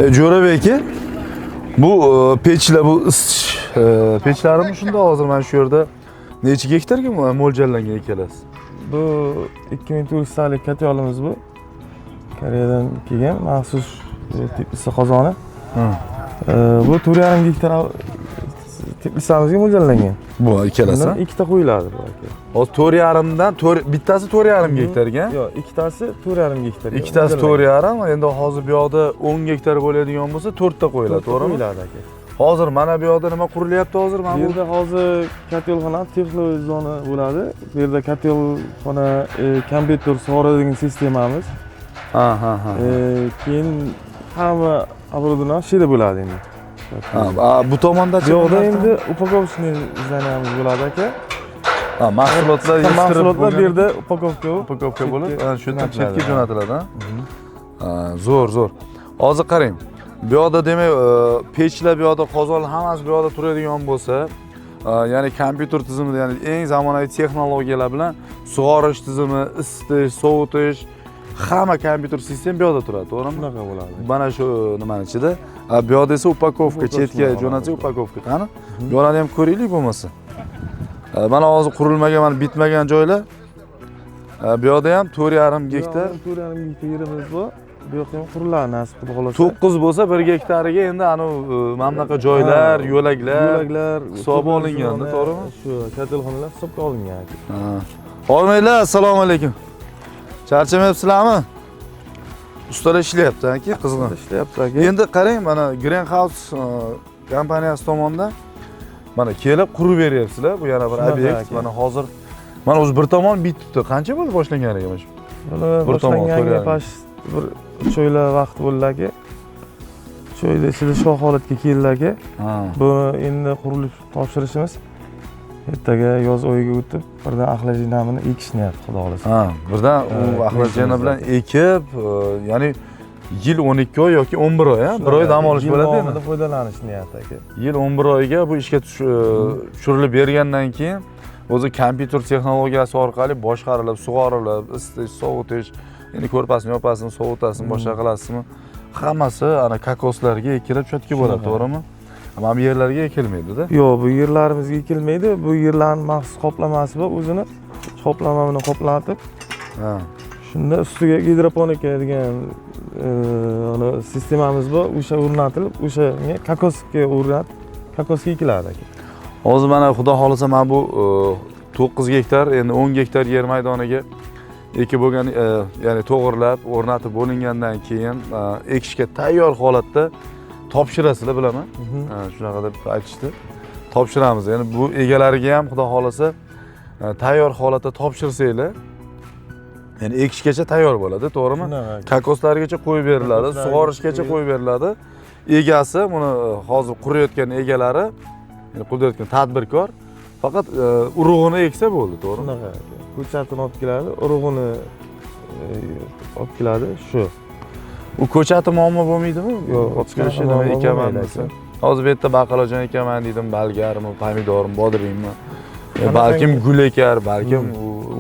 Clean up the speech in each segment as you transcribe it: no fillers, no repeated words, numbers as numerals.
Jo'rabek aka, bu pechlar, bu pechlarimiz shunda hozir mana shu yerda necha gektarga mo'ljallangan ekansiz? Bu 2400 litalik katyolimiz bu. Koreyadan kelgan maxsus teplisa qozoni. Bu 4,5 gektar teplisamizga mo'ljallangan. Bu ikkalasi? Ikkita qo'yiladi bu aka. Hozir 4,5dan bittasi 4,5 gektarga? Yo'q, ikkitasi 4,5 gektarga. Ikkitasi 4,5, endi hozir bu yoqda 10 gektar bo'ladigan bo'lsa 4 ta qo'yiladi, to'g'rimi? Qo'yiladi aka. Hozir mana bu yoqda nima qurilyapti hozir mana bu? Bu yerda hozir katyolxona, texnologik zona bo'ladi. Bu yerda katyolxona, kompyuter sug'oradigan sistemamiz. Keyin hamma obорудование shida bo'ladi endi. Bu tomonda-chi? Yo'qda endi upakovочный zdaniyamiz bo'ladi aka. Mahsulotlar yetishtirib bu yerda upakovka bo'lib, shu yerdan chetga jo'natiladi, Zo'r. Hozir qarang. Bu yoqda demak, pechlar bu yoqda, qozonlar hammasi bu yoqda turadigan bo'lsa, ya'ni kompyuter tizimida, ya'ni eng zamonaviy texnologiyalar bilan sug'orish tizimi, isitish, sovutish, hamma kompyuter sistem bu yoqda turadi, to'g'rimi? Shunaqa bo'ladi. Mana shu nimani ichida. Bu yoqda esa upakovka, chetga jo'natsa upakovka. Qani? Bu yoqlarni ham ko'raylik bo'lmasa. Mana hozir qurilmagan, mana bitmagan joylar. Bu yoqda ham 4,5 gektar. 4,5 gektar yerimiz bor. Bu yoqda ham quriladi nasib qilib qolsa. 9 bo'lsa 1 gektariga endi mana bunaqa joylar, yo'laklar hisobga olinganda, to'g'rimi? Shu katyolxonalar hisobga olingan. Hormatlar, assalomu alaykum. Charchamayapsizlarmi? Ustalar ishlayapti aka, qizg'in. Ishlayapti aka. Endi qarang, mana Greenhouse kompaniyasi tomonidan mana kelib qurib beryapsizlar. Bu yana bir obyekt. Mana hozir mana o'zi bir tomon bitibdi. Qancha bo'ldi boshlanganiga mana shu? Bir tomon pash bir 3 oylar vaqt bo'ldi aka. 3 oyda ichida shu holatga keldi aka. Bu endi qurilish topshirishimiz ertaga yoz oyiga o'tib, birdan axlatjinamini ekish niyati, xudo xolasa. Birdan u axlatjina bilan ekib, ya'ni yil 12 oy yoki 11 oy, bir oy dam olish bo'ladi endi. Yil foydalanish niyati aka. Yil 11 oyga bu ishga tushirilib bergandan keyin o'zi kompyuter texnologiyasi orqali boshqarilib, sug'orilib, isitish, sovutish, endi ko'rpasini, yopasini, sovutasini, boshqa qilasizmi? Hammasi ana kokoslarga ekilib chetga bo'ladi, to'g'rimi? Mana bu yerlarga ekilmaydi-da. Yo'q, bu yerlarimizga ekilmaydi. Bu yerlarning maxsus qoplamasi bor, o'zini qoplama bilan qoplatib. Shunda ustiga gidroponika degan sistemamiz bor, o'sha o'rnatilib, o'shanga kokosga o'rnatib, kokosga ekiladi aka. Hozir mana xudo xolasa mana bu 9 gektar, endi 10 gektar yer maydoniga ekib bo'lgan, ya'ni to'g'irlab, o'rnatib bo'lingandan keyin ekishga tayyor holatda topshirasizlar, bilaman. Shunaqa deb aytishdi. Topshiramiz. Ya'ni bu egalariga ham xudo xolasa tayyor holatda topshirsanglar, ya'ni ekishgacha tayyor bo'ladi, to'g'rimi? Kokoslargacha qo'yib beriladi, sug'orishgacha qo'yib beriladi. Egasi, buni hozir qurayotgan egalari, ya'ni qurayotgan tadbirkor faqat urug'ini eksa bo'ldi, to'g'rimi? Shunaqa. Ko'chatini olib keladi, urug'ini olib keladi, shu. U ko'chati muammo bo'lmaydimi? Yo'q, olib kelishi nima ekaman desa. Hozir bu yerda baqlajon ekaman dedim, balgarmi, pomidormi, bodringmi, balkim gul ekar, balkim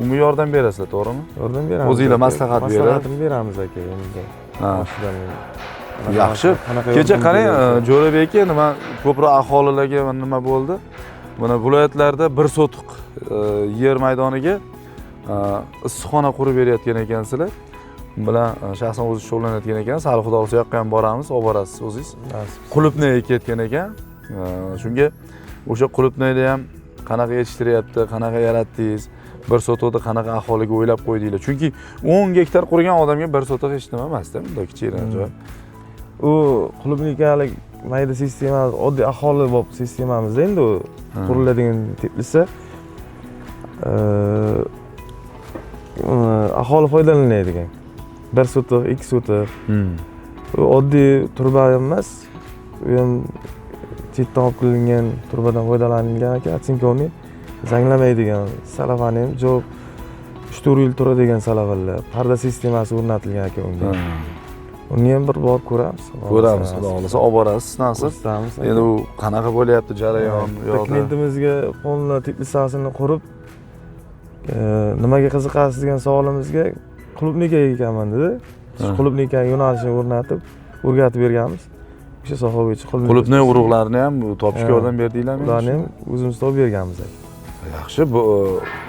unga yordam berasizlar, to'g'rimi? Yordam beramiz. O'zingizlar maslahat berasiz. Maslahatini beramiz aka endi. Yaxshi. Kecha qarang, Jo'rabek aka, nima ko'proq aholilarga nima bo'ldi? Mana viloyatlarda 1 sotiq yer maydoniga issiqxona qurib berayotgan ekansizlar. Bilan shaxsan o'zi shug'ullanayotgan ekansiz. Hali xudo xolasa yoqqa ham boramiz, olib borasiz o'zingiz. Qulupni ekayotgan ekan. Shunga o'sha qulupniyni ham qanaqa yetishtiryapti, qanaqa yaratdingiz, 1 sotiqda qanaqa aholiga o'ylab qo'ydinglar. Chunki 10 gektar qurgan odamga 1 sotiq hech nima emas-da, bunday kichkina joy. U qulupnikalik mayda sistemamiz, oddiy aholi bo'lib sistemamizda endi u quriladigan teplisa aholi foydalanadigan. 1 sotiq, 2 sotiq. Bu oddiy turba emas. U ham chetdan olib kelingan turbadan foydalanilgan aka, atsinkovni zanglamaydigan, salafani ham jo'q 3-4 yil turadigan salafanlar. Parda sistemasi o'rnatilgan aka unga. Uni ham bir bor ko'ramiz. Ko'ramiz, xudo xolasa olib borasiz, nasib. Endi u qanaqa bo'lyapti jarayon yo'qda. Klientimizga qo'lni teplisasini qurib, nimaga qiziqasiz degan savolimizga qulupnika ekaman dedi. Qulupnika yo'nalishini o'rnatib o'rgatib berganmiz. O'sha soha bo'yicha qulupnay urug'larini ham topishga yordam berdinglarmi? ularni ham o'zimiz topib berganmiz. Yaxshi, bu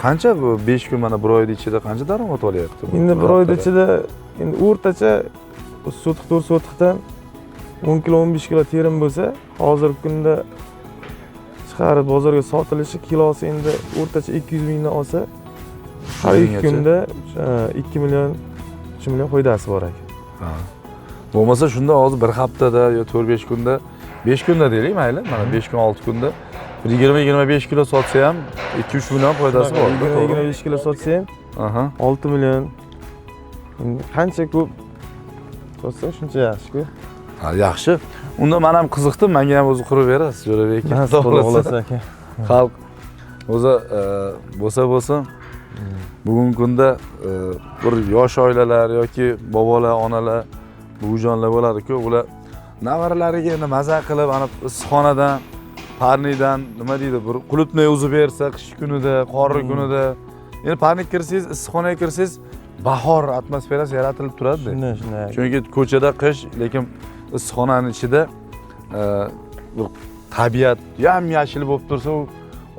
qancha bu 5 kun mana 1 oyning ichida qancha daromad olyapti? Endi 1 oyning ichida endi o'rtacha sotiq 4 sotiqdan 10 kilo 15 kilo terim bo'lsa, hozirgi kunda chiqarib bozorga sotilishi kilosi endi o'rtacha 200 mingdan olsa, har 2 kunda 2 million 3 million foydasi bor ekan. Ha. Bo'lmasa shunda hozir bir haftada yo 4-5 kunda, 5 kunda deylik mayli, mana 5 kun 6 kunda 20-25 kilo sotsa ham 2-3 million foydasi bor. 20-25 kilo sotsa ham 6 million. Qancha ko'p sotsa shuncha yaxshi-ku. Ha, yaxshi. Unda men ham qiziqdim, menga ham o'zi qurib berasiz, Jo'rabek aka. Xo'plasa aka. Xalq o'zi bo'lsa bugungi kunda bir yosh oilalar yoki bobolar, onalar, buvijonlar bo'ladi-ku, ular navaralariga endi maza qilib ana issiqxonadan, parniydan nima deydi, bir qulupnay uzib bersa qish kunida, qorli kunida. Endi parnik kirsangiz, issiqxonaga kirsangiz, bahor atmosferasi yaratilib turadi. Shunday. Chunki ko'chada qish, lekin issiqxonaning ichida bir tabiat yam-yashil bo'lib tursa, u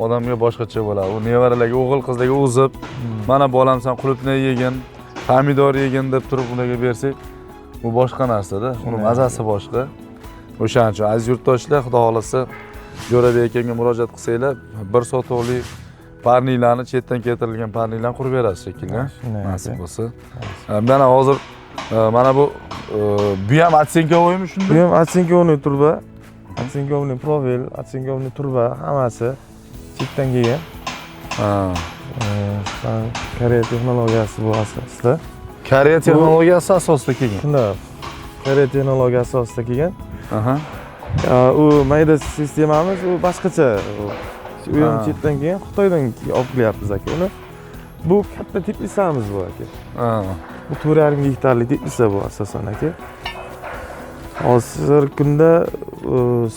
odamga boshqacha bo'ladi. U nevaralarga, o'g'il-qizlarga uzib, mana bolam sen qulupnay yegin, pomidor yegin deb turib ularga bersak, bu boshqa narsa-da. Uni mazasi boshqa. O'shaning uchun aziz yurtdoshlar, xudo xolasa Jo'rabek akamga murojaat qilsanglar, bir sotuqlik parniylarni, chetdan keltirilgan parniylarni qurib berasiz shekilli, nasib bo'lsa. Mana hozir mana bu ham atsenkovmi shunda? Bu ham atsenkovniy turba, atsenkovniy profil, atsenkovniy turba hammasi chetdan kelgan. Koreya texnologiyasi bu asosida. Koreya texnologiyasi asosida kelgan. Shunday. Koreya texnologiyasi asosida kelgan. U mayda sistemamiz u boshqacha. U ham chetdan kelgan, Xitoydan olib kelyapmiz aka uni. Bu katta teplisamiz bu aka. Bu 4,5 gektarlik teplisa bu asosan aka. Hozir kunda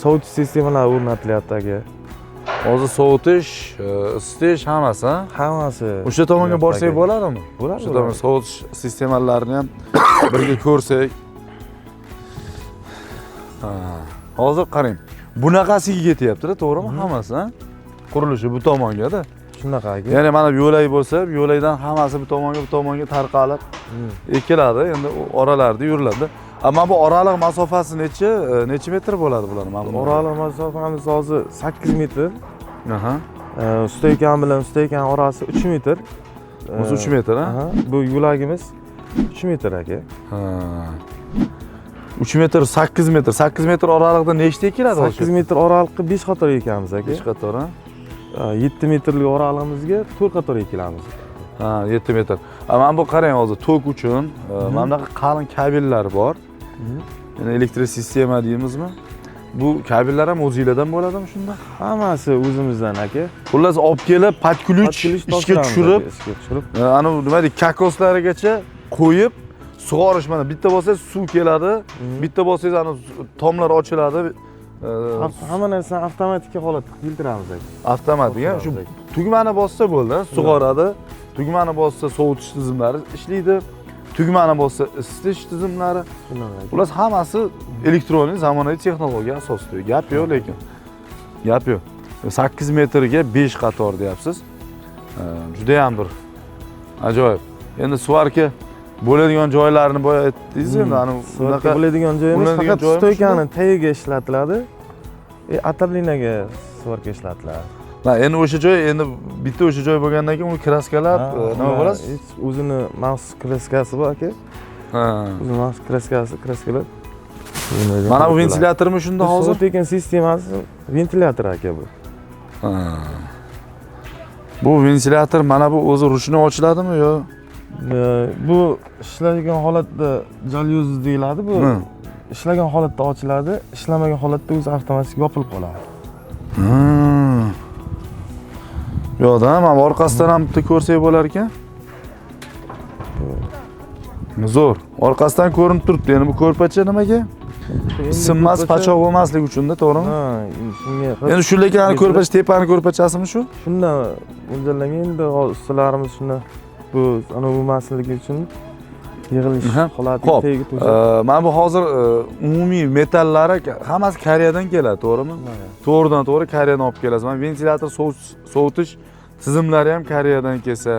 sovutish sistemalari o'rnatilyapti aka. Hozir sovutish, isitish hammasi, hammasi. O'sha tomonga borsak bo'ladimi? Bo'ladi. O'sha tomon sovutish sistemalarini ham birga ko'rsak. Hozir qarang. Bunaqasiga ketyapti-da, to'g'rimi? Hammasi, qurilishi bu tomonga-da. Shunaqa aka. Ya'ni mana yo'lak bo'lsa, yo'lakdan hammasi bu tomonga tarqalib ekiladi. Endi oralarda yuriladi. Ammo bu oraliq masofasi necha metr bo'ladi bular? Oraliq masofamiz hozir 8 metr. Steykan bilan steykan orasi 3 metr. O'zi 3 metr, ha? Bu yo'lagimiz 3 metr aka. 3 metr, 8 metr. 8 metr oraliqda nechta ekiladi? 8 metr oraliqqa 5 qator ekamiz aka. 5 qator, ha? 7 metrlik oralig'imizga 4 qator ekilamiz. 7 metr. Mana bu qarang hozir tok uchun mana bunaqa qalin kabellar bor. Ya'ni elektrik sistema deymizmi? Bu kabellar ham o'zingizlardan bo'ladimi shunda? Hammasi o'zimizdan aka. Xullas olib kelib, patkulich ishga tushirib, ana nima deydi, kokoslarigacha qo'yib, sug'orish mana bitta bo'lsangiz suv keladi, bitta bo'lsangiz ana tomlar ochiladi. Hamma narsani avtomatik holatda filtramiz aka. Avtomatik, shu tugmani bossa bo'ldi, sug'oradi. Tugmani bossa sovutish tizimlari ishlaydi. Tugmani bossa isitish tizimlari. Ular hammasi elektronik zamonaviy texnologiya asosida. Gap yo'q lekin. Gap yo'q. 8 metrga 5 qator deyapsiz. Juda ham bir ajoyib. Endi svarka bo'ladigan joylarini boya aytdingiz, endi ana bunaqa bo'ladigan joyimiz faqat stoykani tagiga ishlatiladi. Atablinaga svarka ishlatiladi. Endi o'sha joy, endi bitta o'sha joy bo'lgandan keyin uni kraskalab nima bo'lasiz? O'zini maxsus kraskasi bor aka. O'zini maxsus kraskalab. Mana bu ventilyatormi shunda hozir? Sovutekan sistemasi ventilyator aka bu. Bu ventilyator mana bu o'zi ruchni ochiladimi yo? Bu ishlaydigan holatda jalyuz deyiladi bu. Ishlagan holatda ochiladi, ishlamagan holatda o'zi avtomatik yopilib qoladi. Yo'q-da, mana orqasidan ham bitta ko'rsak bo'lar ekan. Zo'r. Orqasidan ko'rinib turibdi. Endi bu ko'rpacha nimaga? Sinmas, pachoq bo'lmasligi uchun-da, to'g'rimi? Endi shu lekin ana ko'rpacha, tepani ko'rpachasimi shu? Shundan mo'ljallangan. Endi ustalarimiz shuni bu ana bo'lmasligi uchun yig'ilish holatiga Xo'p, tegi to'shab. mana bu hozir umumiy metallari hammasi Koreyadan keladi, to'g'rimi? To'g'ridan to'g'ri Koreyadan olib kelasiz. Mana ventilyator sovutish tizimlari ham Koreyadan kelsa,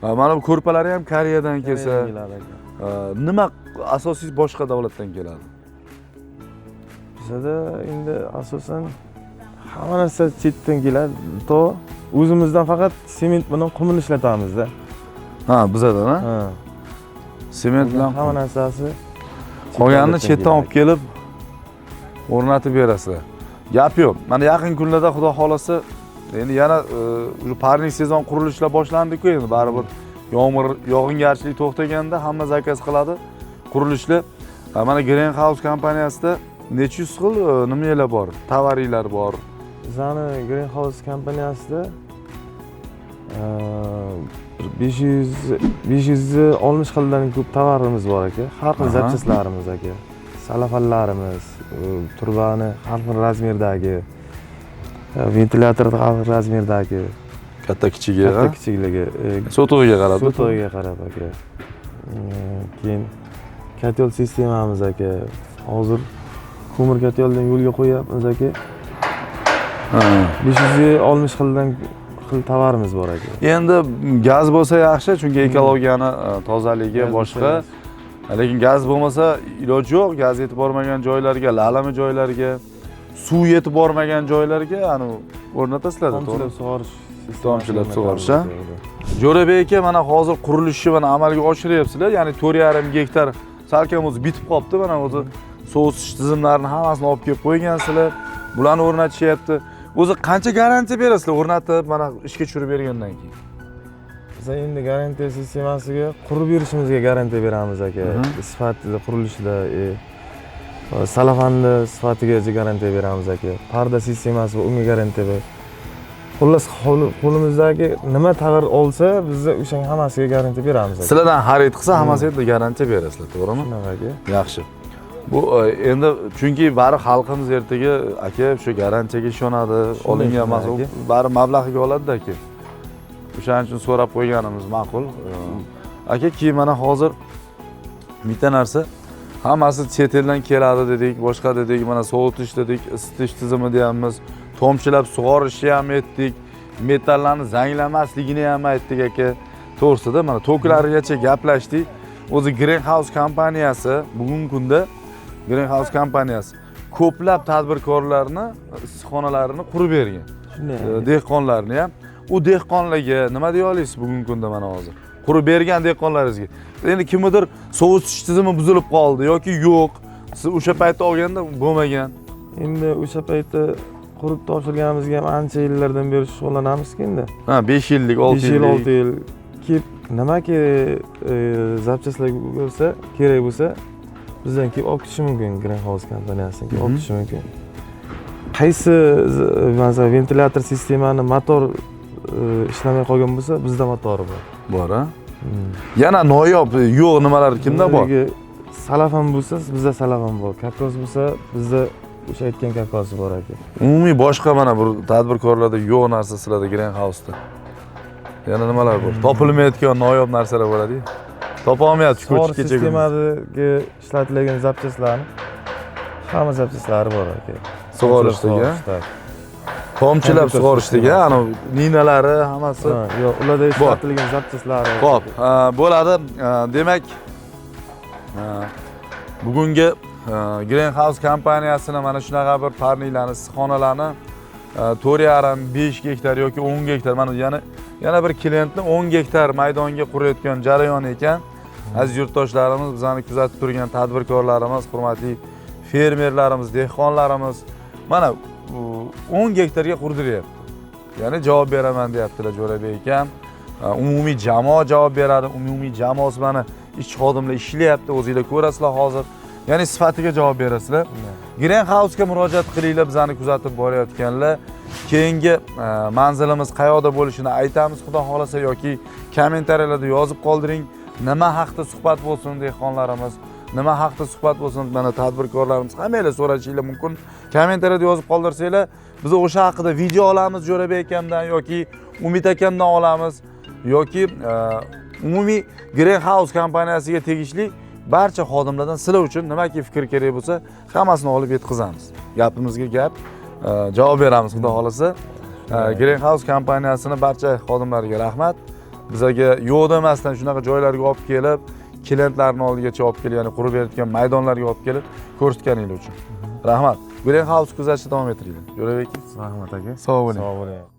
mana bu ko'rpalari ham Koreyadan kelsa, nima asosiy boshqa davlatdan keladi? Bizda endi asosan hamma narsa chetdan keladi. To o'zimizdan faqat sement bilan qumni ishlatamiz-da. Ha, bizadan, ha? Sement bilan hamma narsasi qolganini chetdan olib kelib o'rnatib berasizlar. Gap yo'q. Mana yaqin kunlarda xudo xolasa endi yana parniy sezon qurilishlar boshlandi-ku endi baribir yog'ingarchilik to'xtaganda hamma zakaz qiladi qurilishlar. Mana Greenhouse kompaniyasida necha yuz xil nimalar bor? Tovarlar bor. Bizani Greenhouse kompaniyasida 560 xildan ko'p tovarimiz bor aka. Har xil zapchastlarimiz aka. Salafanlarimiz, turbani har xil razmerdagi, ventilyatorni har xil razmerdagi, katta kichikligi, so'tig'iga qarab. So'tig'iga qarab aka. Keyin katyol sistemamiz aka. Hozir ko'mir katyoldan yo'lga qo'yapmiz aka. 560 xil tovarimiz bor aka. Endi gaz bo'lsa yaxshi, chunki ekologiyani tozaligi boshqa. Lekin gaz bo'lmasa iloji yo'q. Gaz yetib bormagan joylarga, lalami joylarga, suv yetib bormagan joylarga ani o'rnatasizlar, to'g'ri? Tomchilab sug'orish, ha? Jo'rabek aka, mana hozir qurilishni mana amalga oshiryapsizlar. Ya'ni 4,5 gektar salkam o'zi bitib qolibdi. Mana o'zi sovutish tizimlarini hammasini olib kelib qo'ygansizlar. Bularni o'rnatishyapti. O'zi qancha garantiya berasizlar o'rnatib, mana ishga tushirib bergandan keyin? Biz endi garantiya sistemasiga qurib berishimizga garantiya beramiz aka. Sifatida, qurilishida, salafanni sifatiga garantiya beramiz aka. Parda sistemasi va unga garantiya beramiz. Xullas, qo'limizdagi nima tovar olsa, biz o'shaning hammasiga garantiya beramiz aka. Sizlardan xarid qilsa, hammasiga garantiya berasizlar, to'g'rimi? Shunaqa aka. Yaxshi. Bu endi chunki bari xalqimiz ertaga aka shu garantiyaga ishonadi, olingan mahsul bari mablag'iga oladi-da aka. O'shaning uchun so'rab qo'yganimiz ma'qul. Aka, keyin mana hozir bitta narsa hammasi chet eldan keladi dedik, boshqa dedik, mana sovutish dedik, isitish tizimi deyapmiz, tomchilab sug'orishni ham aytdik, metallarni zanglamasligini ham aytdik aka. To'g'risida mana to'klarigacha gaplashdik. O'zi Greenhouse kompaniyasi bugungi kunda Greenhouse kompaniyasi ko'plab tadbirkorlarni issiqxonalarini qurib bergan. Dehqonlarni ham. U dehqonlarga nima deya olasiz bugungi kunda mana hozir? Qurib bergan dehqonlaringizga. Endi kimdir sovutish tizimi buzilib qoldi yoki yo'q. Siz o'sha paytda olganda bo'lmagan. Endi o'sha paytda qurib topshirganimizga ham ancha yillardan beri shug'ullanamizki endi. Ha, 5 yillik, 6 yillik. 5 yil, 6 yil. Kelib nimaki zapchastlar bo'lsa, kerak bo'lsa, bizdan kelib olib ketishi mumkin. Greenhouse kompaniyasidan kelib olib ketishi mumkin. Qaysi masalan ventilyator sistemani motor ishlamay qolgan bo'lsa, bizda motori bor. Bor, ha? Yana noyob yo'q nimalar kimda bor? Salafan bo'lsa, bizda salafan bor. Kakos bo'lsa, bizda o'sha aytgan kakosi bor aka. Umumiy boshqa mana bu tadbirkorlarda yo'q narsa sizlarda Greenhouse'da. Yana nimalar bor? Topilmayotgan noyob narsalar bo'ladi-ku. Topa olmayapti ko'chib kecha. Sistemaga ishlatilgan zapchastlarni hamma zapchastlari bor aka. Sug'orishdagi, tomchilab sug'orishdagi, ana ninalari hammasi. Yo'q, ularda ishlatilgan zapchastlari. Xo'p, bo'ladi. Demak, bugungi Greenhouse kompaniyasini mana shunaqa bir parniylarni, issiqxonalarni 4,5 gektar yoki 10 gektar, mana yana bir klientni 10 gektar maydonga qurayotgan jarayon ekan. Aziz yurtdoshlarimiz, bizani kuzatib turgan tadbirkorlarimiz, hurmatli fermerlarimiz, dehqonlarimiz mana 10 gektarga qurdiryapti. Ya'ni javob beraman deyaptilar Jo'rabek akam. Umumiy jamoa javob beradi. Umumiy jamoasi mana ish xodimlar ishlayapti, o'zingizlar ko'rasizlar hozir. Ya'ni sifatiga javob berasizlar. Greenhouse'ga murojaat qilinglar, bizani kuzatib borayotganlar. Keyingi manzilimiz qayerda bo'lishini aytamiz, xudo xolasa, yoki kommentariyalarda yozib qoldiring. Nima haqda suhbat bo'lsin dehqonlarimiz, nima haqda suhbat bo'lsin, mana tadbirkorlarimiz hammanglar so'rashinglar mumkin. Kommentariyada yozib qoldirsanglar, biz o'sha haqida video olamiz Jo'rabek akamdan yoki Umid akamdan olamiz yoki umumiy Greenhouse kompaniyasiga tegishli barcha xodimlardan sizlar uchun nimaki fikr kerak bo'lsa, hammasini olib yetkazamiz. Gapimizga gap, javob beramiz xudo xolasa. Greenhouse kompaniyasini barcha xodimlariga rahmat. Bizga yo'q demasdan shunaqa joylarga olib kelib, klientlarning oldigacha olib kelib, ya'ni qurib berayotgan maydonlarga olib kelib ko'rsatganingiz uchun. Rahmat. Greenhouse kuzatishda davom ettiringlar. Jo'rabek, rahmat aka. sog' bo'ling. Sog' bo'ling.